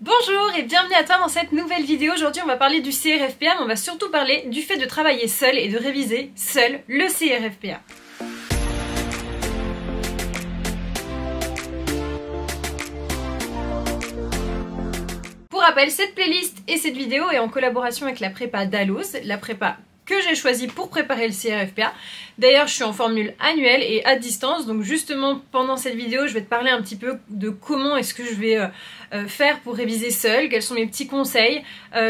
Bonjour et bienvenue à toi dans cette nouvelle vidéo. Aujourd'hui on va parler du CRFPA, mais on va surtout parler du fait de travailler seul et de réviser seul le CRFPA. Pour rappel, cette playlist et cette vidéo est en collaboration avec la prépa Dalloz, la prépa que j'ai choisi pour préparer le CRFPA. D'ailleurs, je suis en formule annuelle et à distance, donc justement pendant cette vidéo, je vais te parler un petit peu de comment est-ce que je vais faire pour réviser seul, quels sont mes petits conseils,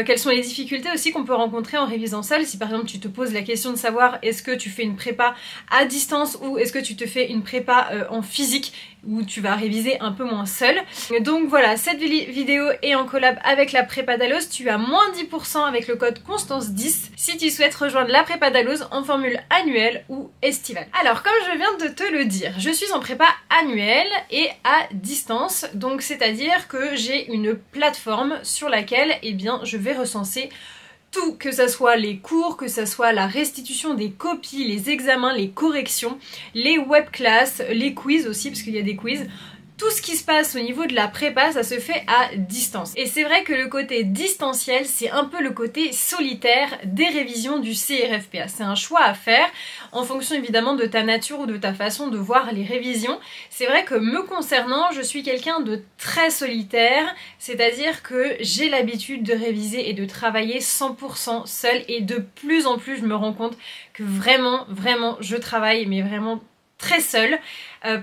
quelles sont les difficultés aussi qu'on peut rencontrer en révisant seul. Si par exemple tu te poses la question de savoir est-ce que tu fais une prépa à distance ou est-ce que tu te fais une prépa en physique, où tu vas réviser un peu moins seul. Donc voilà, cette vidéo est en collab avec la prépa Dalloz. Tu as moins 10% avec le code Constance10 si tu souhaites rejoindre la prépa Dalloz en formule annuelle ou estivale. Alors comme je viens de te le dire, je suis en prépa annuelle et à distance, donc c'est-à-dire que j'ai une plateforme sur laquelle je vais recenser tout, que ça soit les cours, que ça soit la restitution des copies, les examens, les corrections, les webclasses, les quiz aussi, parce qu'il y a des quiz. Tout ce qui se passe au niveau de la prépa, ça se fait à distance. Et c'est vrai que le côté distanciel, c'est un peu le côté solitaire des révisions du CRFPA. C'est un choix à faire en fonction évidemment de ta nature ou de ta façon de voir les révisions. C'est vrai que me concernant, je suis quelqu'un de très solitaire, c'est-à-dire que j'ai l'habitude de réviser et de travailler 100% seule, et de plus en plus je me rends compte que vraiment je travaille mais vraiment très seule.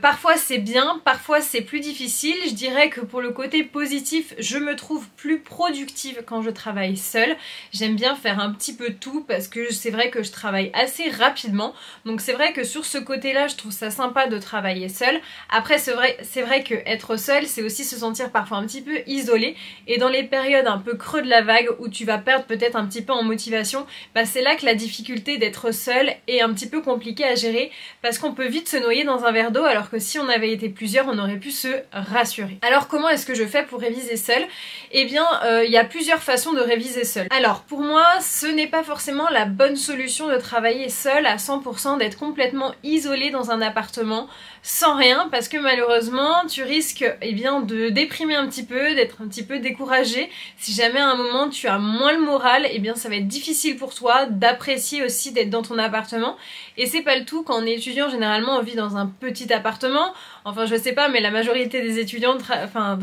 Parfois c'est bien, parfois c'est plus difficile. Je dirais que pour le côté positif, je me trouve plus productive quand je travaille seule. J'aime bien faire un petit peu tout parce que c'est vrai que je travaille assez rapidement. Donc c'est vrai que sur ce côté-là, je trouve ça sympa de travailler seule. Après c'est vrai que être seule, c'est aussi se sentir parfois un petit peu isolé. Et dans les périodes un peu creux de la vague où tu vas perdre peut-être un petit peu en motivation, c'est là que la difficulté d'être seule est un petit peu compliquée à gérer, parce qu'on peut vite se noyer dans un verre d'eau, alors que si on avait été plusieurs, on aurait pu se rassurer. Alors comment est-ce que je fais pour réviser seule? Eh bien, il y a plusieurs façons de réviser seule. Alors pour moi, ce n'est pas forcément la bonne solution de travailler seule à 100%, d'être complètement isolée dans un appartement sans rien, parce que malheureusement tu risques de déprimer un petit peu, d'être un petit peu découragé. Si jamais à un moment tu as moins le moral, ça va être difficile pour toi d'apprécier aussi d'être dans ton appartement. Et c'est pas le tout quand on est étudiant. Généralement on vit dans un petit appartement, enfin je sais pas, mais la majorité des étudiants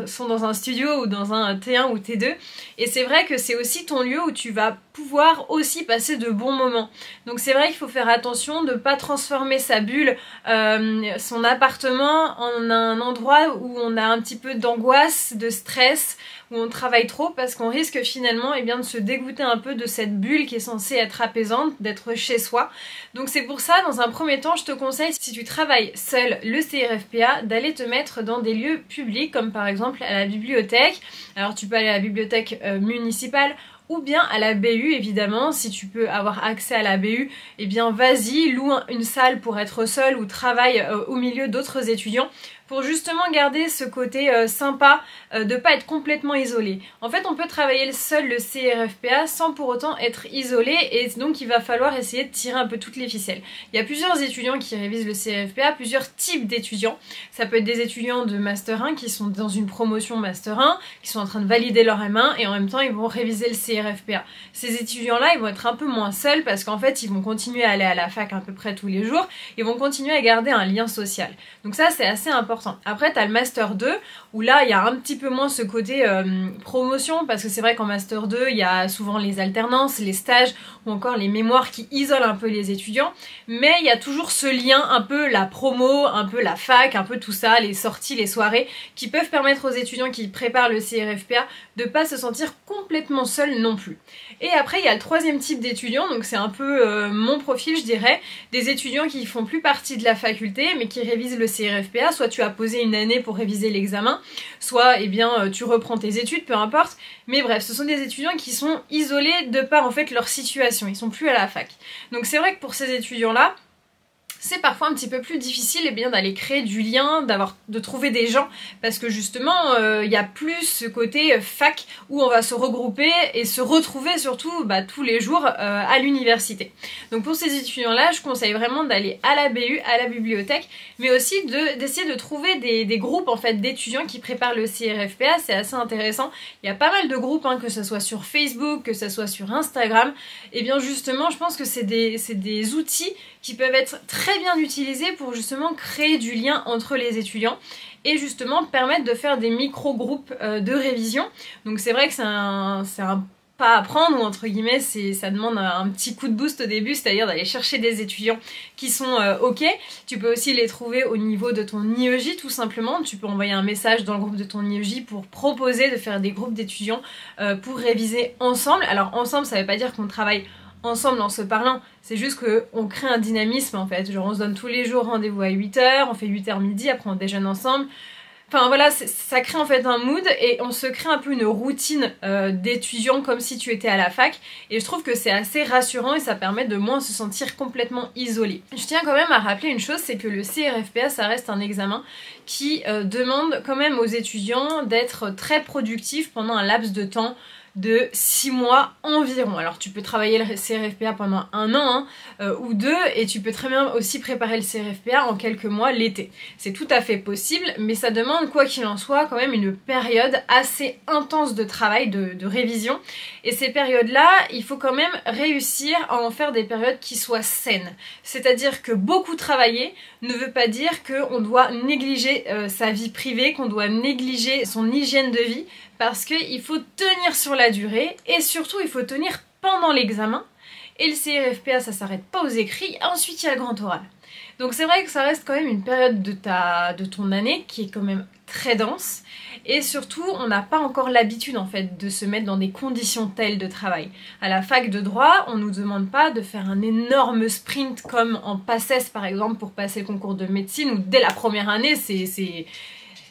sont dans un studio ou dans un T1 ou T2, et c'est vrai que c'est aussi ton lieu où tu vas pouvoir aussi passer de bons moments. Donc c'est vrai qu'il faut faire attention de ne pas transformer sa bulle, son appartement, en un endroit où on a un petit peu d'angoisse, de stress, où on travaille trop, parce qu'on risque finalement de se dégoûter un peu de cette bulle qui est censée être apaisante, d'être chez soi. Donc c'est pour ça, dans un premier temps, je te conseille, si tu travailles seul le CRFPA, d'aller te mettre dans des lieux publics, comme par exemple à la bibliothèque. Alors tu peux aller à la bibliothèque municipale, ou bien à la BU évidemment. Si tu peux avoir accès à la BU, vas-y, loue une salle pour être seul, ou travaille au milieu d'autres étudiants, pour justement garder ce côté sympa, de pas être complètement isolé. En fait, on peut travailler seul le CRFPA sans pour autant être isolé, et donc il va falloir essayer de tirer un peu toutes les ficelles. Il y a plusieurs étudiants qui révisent le CRFPA, plusieurs types d'étudiants. Ça peut être des étudiants de Master 1 qui sont dans une promotion Master 1, qui sont en train de valider leur M1, et en même temps ils vont réviser le CRFPA. Ces étudiants-là, ils vont être un peu moins seuls, parce qu'en fait ils vont continuer à aller à la fac à peu près tous les jours, ils vont continuer à garder un lien social. Donc ça, c'est assez important. Après tu as le Master 2 où là il y a un petit peu moins ce côté promotion, parce que c'est vrai qu'en Master 2 il y a souvent les alternances, les stages ou encore les mémoires qui isolent un peu les étudiants, mais il y a toujours ce lien, un peu la promo, un peu la fac, un peu tout ça, les sorties, les soirées, qui peuvent permettre aux étudiants qui préparent le CRFPA de pas se sentir complètement seuls non plus. Et après il y a le troisième type d'étudiants, donc c'est un peu mon profil je dirais, des étudiants qui font plus partie de la faculté mais qui révisent le CRFPA. Soit tu as posé une année pour réviser l'examen, soit tu reprends tes études, peu importe, mais bref, ce sont des étudiants qui sont isolés de par en fait leur situation, ils sont plus à la fac. Donc c'est vrai que pour ces étudiants là, c'est parfois un petit peu plus difficile d'aller créer du lien, de trouver des gens, parce que justement il y a plus ce côté fac où on va se regrouper et se retrouver surtout tous les jours à l'université. Donc pour ces étudiants là, je conseille vraiment d'aller à la BU, à la bibliothèque, mais aussi d'essayer de trouver des groupes en fait d'étudiants qui préparent le CRFPA. C'est assez intéressant, il y a pas mal de groupes, que ce soit sur Facebook, que ce soit sur Instagram, et bien justement je pense que c'est des outils qui peuvent être très bien utilisés pour justement créer du lien entre les étudiants et justement permettre de faire des micro-groupes de révision. Donc c'est vrai que c'est un pas à prendre, ou entre guillemets ça demande un petit coup de boost au début, c'est-à-dire d'aller chercher des étudiants qui sont ok. Tu peux aussi les trouver au niveau de ton IEJ tout simplement, tu peux envoyer un message dans le groupe de ton IEJ pour proposer de faire des groupes d'étudiants pour réviser ensemble. Alors ensemble, ça veut pas dire qu'on travaille ensemble en se parlant, c'est juste qu'on crée un dynamisme en fait, genre on se donne tous les jours rendez-vous à 8h, on fait 8h midi, après on déjeune ensemble. Enfin voilà, ça crée en fait un mood et on se crée un peu une routine d'étudiants comme si tu étais à la fac, et je trouve que c'est assez rassurant et ça permet de moins se sentir complètement isolé. Je tiens quand même à rappeler une chose, c'est que le CRFPA ça reste un examen qui demande quand même aux étudiants d'être très productifs pendant un laps de temps de 6 mois environ. Alors tu peux travailler le CRFPA pendant 1 an ou 2, et tu peux très bien aussi préparer le CRFPA en quelques mois l'été. C'est tout à fait possible, mais ça demande quoi qu'il en soit quand même une période assez intense de travail, de révision, et ces périodes-là, il faut quand même réussir à en faire des périodes qui soient saines. C'est-à-dire que beaucoup travailler ne veut pas dire qu'on doit négliger sa vie privée, qu'on doit négliger son hygiène de vie, parce qu'il faut tenir sur la durée, et surtout il faut tenir pendant l'examen, et le CRFPA ça s'arrête pas aux écrits, ensuite il y a le grand oral. Donc c'est vrai que ça reste quand même une période de ton année qui est quand même très dense, et surtout on n'a pas encore l'habitude en fait de se mettre dans des conditions telles de travail. À la fac de droit, on nous demande pas de faire un énorme sprint comme en PACES par exemple pour passer le concours de médecine, où dès la première année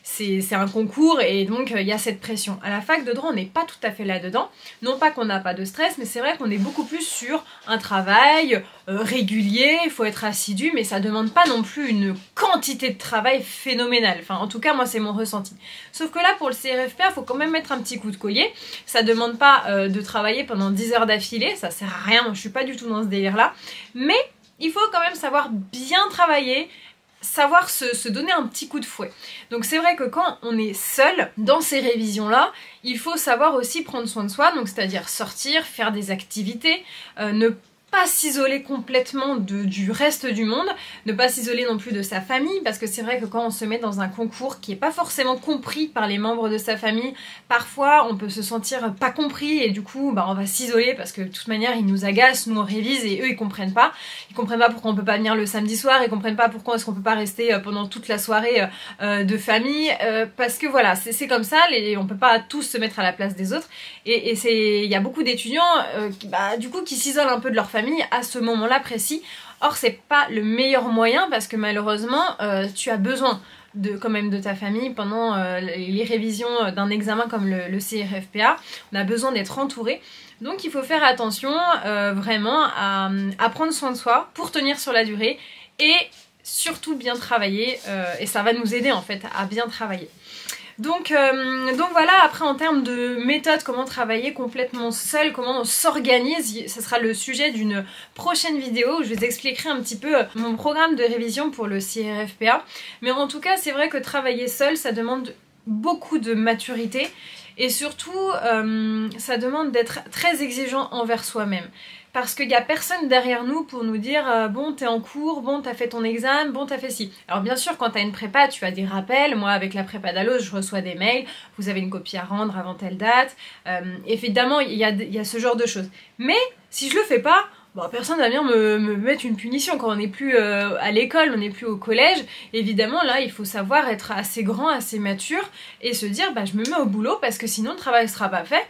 c'est un concours, et donc il y a cette pression. À la fac de droit, on n'est pas tout à fait là-dedans. Non pas qu'on n'a pas de stress, mais c'est vrai qu'on est beaucoup plus sur un travail régulier, il faut être assidu, mais ça demande pas non plus une quantité de travail phénoménale. Enfin, en tout cas, moi, c'est mon ressenti. Sauf que là, pour le CRFPA, il faut quand même mettre un petit coup de collier. Ça demande pas de travailler pendant 10 heures d'affilée, ça sert à rien, moi, je suis pas du tout dans ce délire-là. Mais il faut quand même savoir bien travailler, savoir se donner un petit coup de fouet. Donc c'est vrai que quand on est seul dans ces révisions là, il faut savoir aussi prendre soin de soi, donc c'est-à-dire sortir, faire des activités, ne pas s'isoler complètement du reste du monde, ne pas s'isoler non plus de sa famille, parce que c'est vrai que quand on se met dans un concours qui n'est pas forcément compris par les membres de sa famille, parfois on peut se sentir pas compris, et du coup on va s'isoler parce que de toute manière ils nous agacent, nous on révise et eux ils comprennent pas pourquoi on peut pas venir le samedi soir, ils comprennent pas pourquoi est-ce qu'on peut pas rester pendant toute la soirée de famille, parce que voilà, c'est comme ça, on peut pas tous se mettre à la place des autres, et il y a beaucoup d'étudiants du coup qui s'isolent un peu de leur famille à ce moment-là précis. Or c'est pas le meilleur moyen, parce que malheureusement tu as besoin quand même de ta famille pendant les révisions d'un examen comme le CRFPA. On a besoin d'être entouré, donc il faut faire attention vraiment à prendre soin de soi pour tenir sur la durée, et surtout bien travailler, et ça va nous aider en fait à bien travailler. Donc voilà, après en termes de méthode, comment travailler complètement seul, comment on s'organise, ce sera le sujet d'une prochaine vidéo où je vous expliquerai un petit peu mon programme de révision pour le CRFPA. Mais en tout cas, c'est vrai que travailler seul, ça demande beaucoup de maturité, et surtout ça demande d'être très exigeant envers soi-même. Parce qu'il n'y a personne derrière nous pour nous dire bon t'es en cours, bon t'as fait ton examen, bon t'as fait ci. Alors bien sûr quand t'as une prépa tu as des rappels, moi avec la prépa d'Alos je reçois des mails, vous avez une copie à rendre avant telle date, évidemment il y a ce genre de choses. Mais si je le fais pas, personne va venir me mettre une punition. Quand on n'est plus à l'école, on n'est plus au collège, évidemment là il faut savoir être assez grand, assez mature, et se dire je me mets au boulot parce que sinon le travail ne sera pas fait.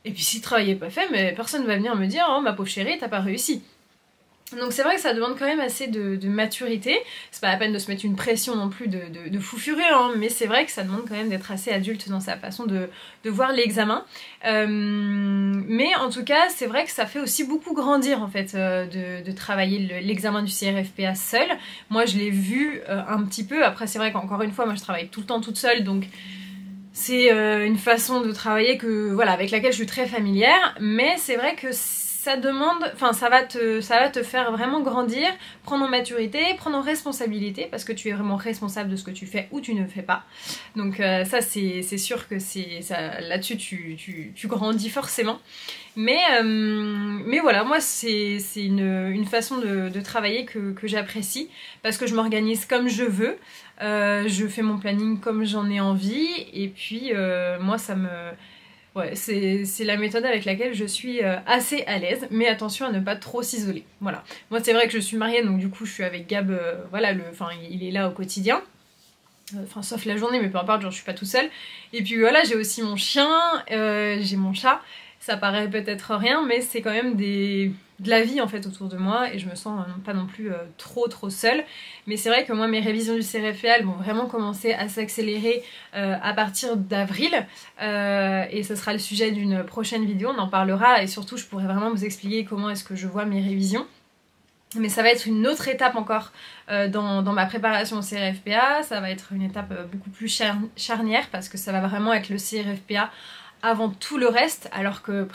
Et puis si le travail n'est pas fait, mais personne ne va venir me dire oh ma pauvre chérie t'as pas réussi. Donc c'est vrai que ça demande quand même assez de maturité. C'est pas la peine de se mettre une pression non plus de fou furieux, hein, mais c'est vrai que ça demande quand même d'être assez adulte dans sa façon de voir l'examen. Mais en tout cas, c'est vrai que ça fait aussi beaucoup grandir en fait de travailler l'examen du CRFPA seul. Moi je l'ai vu un petit peu, après c'est vrai qu'encore une fois, moi je travaille tout le temps toute seule, donc c'est une façon de travailler voilà, avec laquelle je suis très familière, mais c'est vrai que ça demande, enfin ça va te faire vraiment grandir, prendre en maturité, prendre en responsabilité, parce que tu es vraiment responsable de ce que tu fais ou tu ne fais pas. Donc ça c'est sûr que là-dessus tu grandis forcément. Mais voilà, moi c'est une façon de travailler que j'apprécie, parce que je m'organise comme je veux, je fais mon planning comme j'en ai envie, et puis moi ça me... Ouais, c'est la méthode avec laquelle je suis assez à l'aise, mais attention à ne pas trop s'isoler. Voilà. Moi c'est vrai que je suis mariée, donc du coup je suis avec Gab, voilà, il est là au quotidien. Enfin sauf la journée, mais peu importe, genre je suis pas tout seule. Et puis voilà, j'ai aussi mon chien, j'ai mon chat. Ça paraît peut-être rien, mais c'est quand même de la vie en fait autour de moi, et je me sens pas non plus trop seule. Mais c'est vrai que moi mes révisions du CRFPA vont vraiment commencer à s'accélérer à partir d'avril, et ce sera le sujet d'une prochaine vidéo, on en parlera, et surtout je pourrai vraiment vous expliquer comment est-ce que je vois mes révisions. Mais ça va être une autre étape encore dans ma préparation au CRFPA, ça va être une étape beaucoup plus charnière, parce que ça va vraiment être le CRFPA avant tout le reste, alors que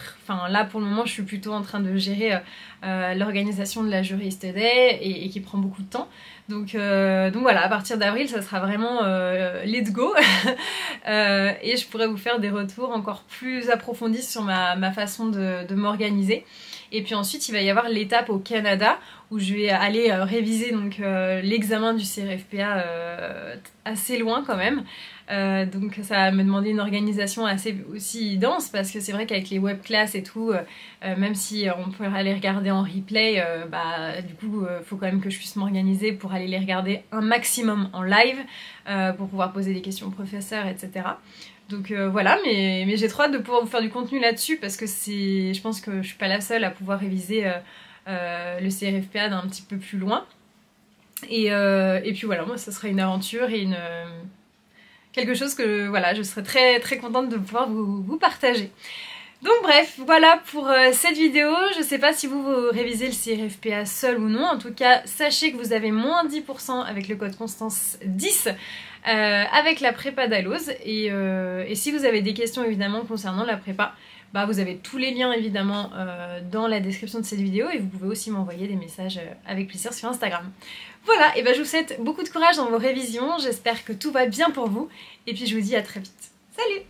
là pour le moment je suis plutôt en train de gérer l'organisation de la Jurist Day et qui prend beaucoup de temps. Donc voilà, à partir d'avril ça sera vraiment let's go et je pourrai vous faire des retours encore plus approfondis sur ma façon de m'organiser. Et puis ensuite il va y avoir l'étape au Canada où je vais aller réviser donc l'examen du CRFPA assez loin quand même. Donc ça va me demander une organisation assez aussi dense, parce que c'est vrai qu'avec les webclass et tout, même si on peut aller regarder en replay, du coup faut quand même que je puisse m'organiser pour aller les regarder un maximum en live, pour pouvoir poser des questions aux professeurs, etc. Donc voilà, mais j'ai trop hâte de pouvoir vous faire du contenu là-dessus, parce que je pense que je suis pas la seule à pouvoir réviser le CRFPA d'un petit peu plus loin. Et puis voilà, moi ça sera une aventure et quelque chose que voilà, je serais très très contente de pouvoir vous partager. Donc bref, voilà pour cette vidéo. Je sais pas si vous révisez le CRFPA seul ou non. En tout cas, sachez que vous avez moins 10% avec le code Constance 10 avec la prépa d'Alloz. Et si vous avez des questions évidemment concernant la prépa, vous avez tous les liens évidemment dans la description de cette vidéo, et vous pouvez aussi m'envoyer des messages avec plaisir sur Instagram. Voilà, et je vous souhaite beaucoup de courage dans vos révisions, j'espère que tout va bien pour vous, et puis je vous dis à très vite. Salut!